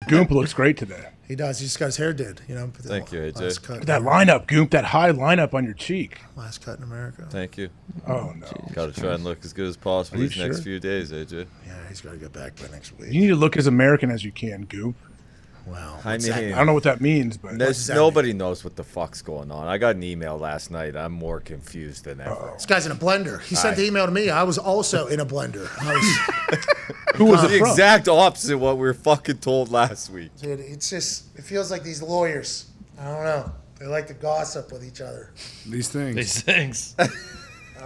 Goomp looks great today. He does. He just got his hair did. You know. Thank you, AJ. Look at that lineup, Goomp. That high lineup on your cheek. Last cut in America. Thank you. Oh no. Got to try and look as good as possible these next few days, AJ. Yeah, he's got to get back by next week. You need to look as American as you can, Goomp. Wow. I don't know what that means, but nobody knows what the fuck's going on. I got an email last night. I'm more confused than ever. This guy's in a blender. He sent the email to me. I was also in a blender. Who was the exact opposite of what we were fucking told last week? Dude, it's just, it feels like these lawyers, I don't know. They like to gossip with each other. These things. I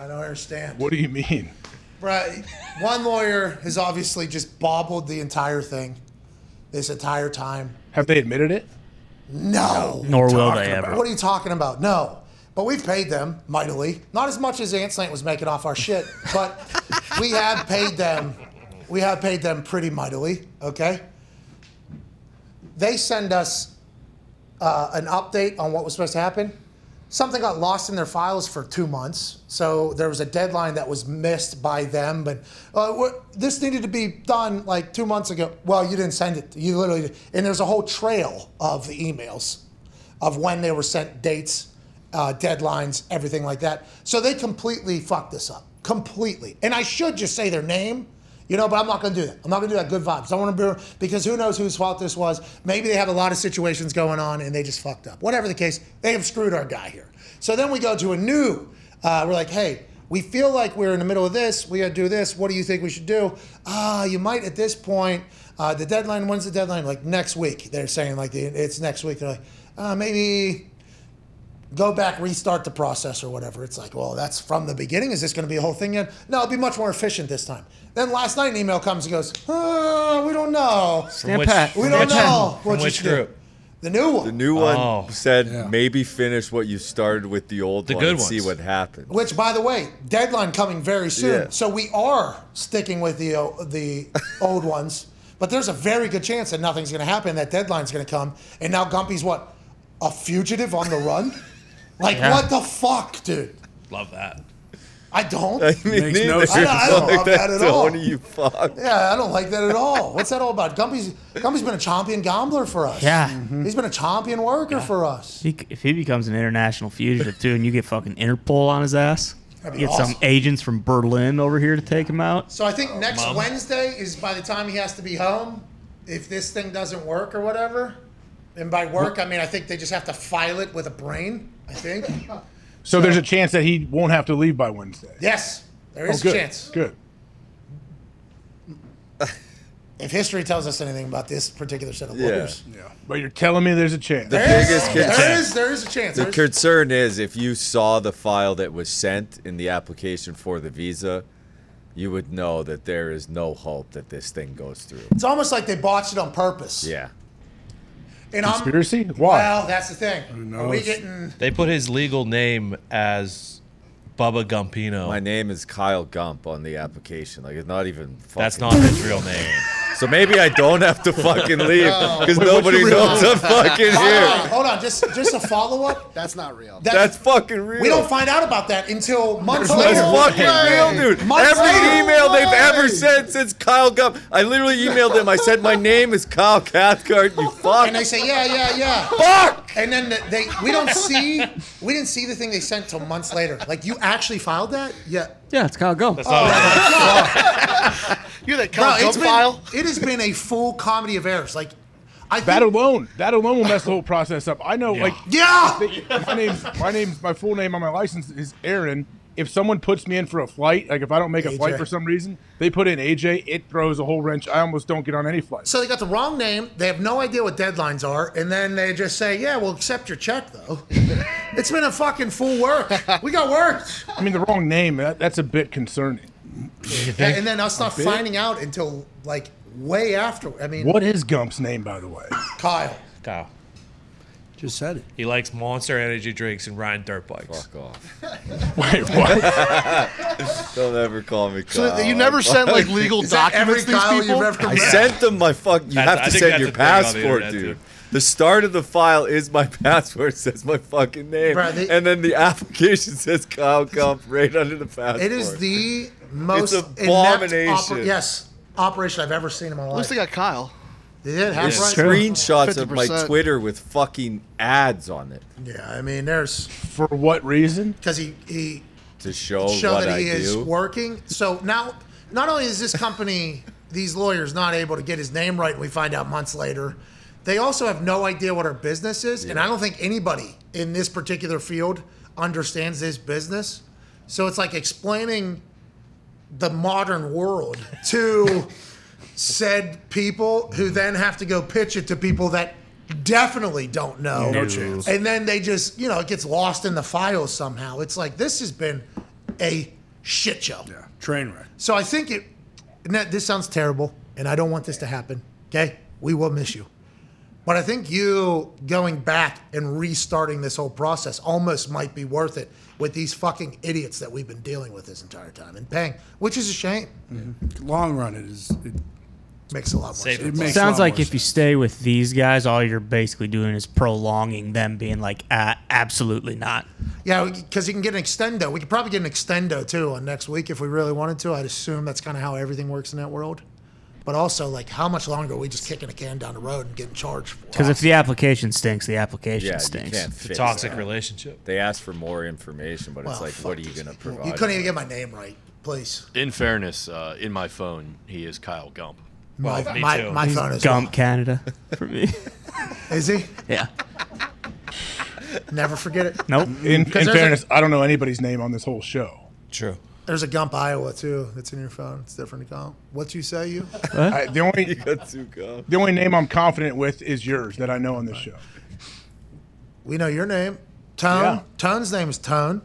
don't understand. What do you mean? Right. One lawyer has obviously just bobbled the entire thing this entire time. Have they admitted it? No. Nor will they ever. What are you talking about? No. But we've paid them mightily. Not as much as Ant Slant was making off our shit, but we have paid them. We have paid them pretty mightily, okay? They send us an update on what was supposed to happen. Something got lost in their files for 2 months, so there was a deadline that was missed by them. But this needed to be done like 2 months ago. Well, you didn't send it. You literally did. And there's a whole trail of the emails of when they were sent, dates, deadlines, everything like that. So they completely fucked this up, completely. And I should just say their name. You know, but I'm not going to do that. I'm not going to do that. Good vibes. I want to be, because who knows whose fault this was. Maybe they have a lot of situations going on and they just fucked up. Whatever the case, they have screwed our guy here. So then we go to a new, we're like, hey, we feel like we're in the middle of this. We got to do this. What do you think we should do? You might at this point, the deadline, when's the deadline? Like next week. They're saying like it's next week. They're like, maybe go back, restart the process or whatever. It's like, well, that's from the beginning. Is this going to be a whole thing yet? No, it'll be much more efficient this time. Then last night an email comes and goes, we don't know. Stand pat. We don't know. From which group? The new one. The new one said maybe finish what you started with the old one and see what happens. Which, by the way, deadline coming very soon. Yeah. So we are sticking with the old ones. But there's a very good chance that nothing's going to happen. That deadline's going to come. And now Gumpy's what? A fugitive on the run? Like, what the fuck, dude? Love that. I don't. I mean, I don't love that at all. You fuck. Yeah, I don't like that at all. What's that all about? Gumpy's been a champion gambler for us. Yeah. He's been a champion worker for us. If he becomes an international fugitive, too, and you get fucking Interpol on his ass, get some agents from Berlin over here to take him out. So I think next Wednesday is by the time he has to be home, if this thing doesn't work or whatever. And by work, I mean, I think they just have to file it with a brain, I think. So there's a chance that he won't have to leave by Wednesday. Yes, there is a chance. Good. If history tells us anything about this particular set of lawyers. Yeah. But you're telling me there's a chance. There is a chance. The concern is if you saw the file that was sent in the application for the visa, you would know that there is no hope that this thing goes through. It's almost like they botched it on purpose. Yeah. And conspiracy? Why? Well, that's the thing. Are we getting... They put his legal name as Bubba Gumpino. My name is Kyle Gump on the application. Like, it's not even fucking... That's not his real name. So maybe I don't have to fucking leave because nobody knows I'm fucking here. Hold on. Just a follow-up. That's not real. That's fucking real. We don't find out about that until months later. That's fucking real, dude. Every email they've ever sent since Kyle Gump, I literally emailed them. I said, my name is Kyle Cathcart, you fuck. And they say, yeah. Fuck! And then we didn't see the thing they sent till months later. Like, you actually filed that? Yeah. Yeah, it's Kyle Gump. That's not You're that Kyle Gump file? It has been a full comedy of errors. Like, that alone will mess the whole process up. I know, my full name on my license is Aaron. If someone puts me in for a flight, like if I don't make a flight for some reason, they put in AJ, it throws a whole wrench. I almost don't get on any flight. So they got the wrong name. They have no idea what deadlines are. And then they just say, yeah, we'll accept your check, though. It's been a fucking full work. We got worked. I mean, the wrong name, that's a bit concerning. And then us not finding out until, like, way after. I mean, what is Gump's name, by the way? Kyle. Just said it. He likes Monster Energy drinks and riding dirt bikes. Fuck off. Wait, what? Don't ever call me Kyle. So you never sent like legal documents to these people? I sent them my You have to send your passport, dude. The start of the file is my passport. It says my fucking name. And then the application says Kyle Gump right under the passport. It is the most abomination. operation I've ever seen in my life. At least they got Kyle. They did half There's right. screenshots of my 50%. Twitter with fucking ads on it. Yeah, I mean, there's For what reason? because he To show that what he I is do. working. So now, not only is this company, these lawyers, not able to get his name right, and we find out months later, they also have no idea what our business is, and I don't think anybody in this particular field understands this business. So it's like explaining the modern world to said people who then have to go pitch it to people that definitely don't know. No chance. And then they just, it gets lost in the files somehow. It's like, this has been a shit show. Yeah, train wreck. So I think this sounds terrible, and I don't want this to happen, okay? We will miss you. But I think you going back and restarting this whole process almost might be worth it with these fucking idiots that we've been dealing with this entire time and paying, which is a shame. Mm-hmm. Long run, it makes a lot more sense. It makes Sounds like more if you stay with these guys, all you're basically doing is prolonging them being like, absolutely not. Yeah, because you can get an extendo. We could probably get an extendo too on next week if we really wanted to. I'd assume that's kind of how everything works in that world. But also, like, how much longer are we just kicking a can down the road and getting charged for? Because if the application stinks, the application stinks. You can't It's a fix toxic that. relationship. They ask for more information, but it's Well, like, fuck what are you these going to people. provide? You couldn't even get my name right, please. In fairness, in my phone, he is Kyle Gump. My too. phone is Gump Canada for me. Is he? Yeah. Never forget it. Nope. In there's fairness, I don't know anybody's name on this whole show. True. There's a Gump Iowa too that's in your phone. It's different to Gump. What you say, you? The only name I'm confident with is yours that I know on this show. We know your name. Tone. Yeah. Tone's name is Tone.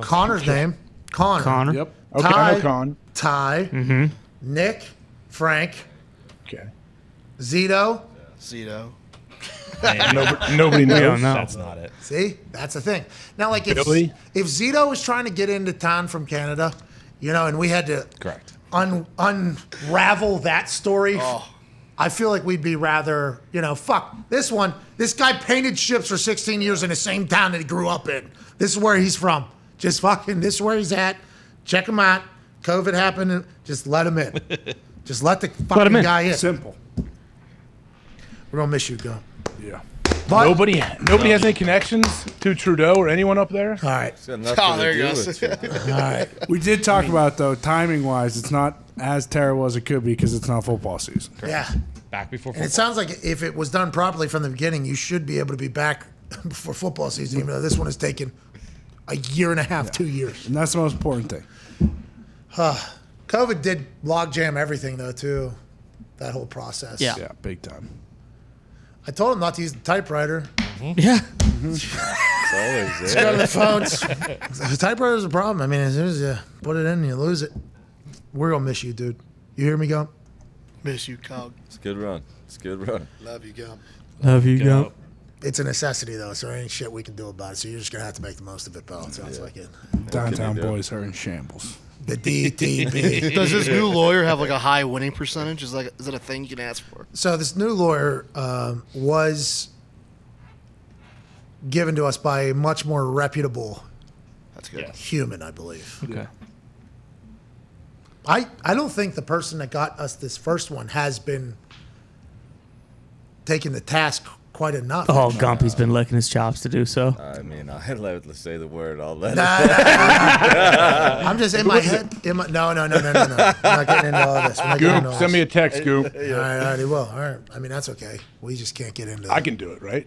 Connor's name, Connor. Connor. Yep. Okay, I know Con. Ty. Mm-hmm. Nick. Frank. Okay. Zito. Nobody knows. don't know. That's not it. See, that's the thing. Now, like if Billy? Zito was trying to get into town from Canada, and we had to Correct. unravel that story. I feel like we'd be rather, fuck this one. This guy painted ships for 16 years in the same town that he grew up in. This is where he's from. Just fucking, this is where he's at. Check him out. COVID happened. Just let him in. Just let the fucking guy in. Simple. We're gonna miss you, Go. Yeah. But, Nobody has any connections to Trudeau or anyone up there. all right. It's got nothing there to you do go. with it. All right. We did talk about, though, timing-wise, it's not as terrible as it could be because it's not football season. Yeah. Back before And football. it sounds like if it was done properly from the beginning, you should be able to be back before football season, even though this one has taken a year and a half, 2 years. And that's the most important thing. COVID did logjam everything, though, too. That whole process. Yeah. Yeah, big time. I told him not to use the typewriter. Yeah. It's always Go to there. the phones. The typewriter's a problem. I mean, as soon as you put it in, you lose it. We're going to miss you, dude. You hear me, Gump? Miss you, Cog. It's a good run. It's a good run. Love you, Gump. Love you, Gump. It's a necessity, though, so there ain't shit we can do about it. So you're just going to have to make the most of it, pal. It sounds like it. Downtown you do? boys are in shambles. The DTB. Does this new lawyer have like a high winning percentage? Is it a thing you can ask for? So this new lawyer was given to us by a much more reputable That's good. human, I believe. Okay. I don't think the person that got us this first one has been taking the task quite enough. Oh, Gumpy's been licking his chops to do so. I mean, let's say the word. I'll let Nah, it. I'm just in my head. No. I'm not getting into all this. We're not getting into Goop, all send me this. a text, Goop. All right, he will. All right. I mean, that's okay. We just can't get into I can do it, right?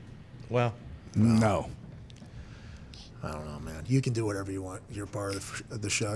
Well, No. I don't know, man. You can do whatever you want. You're part of the show,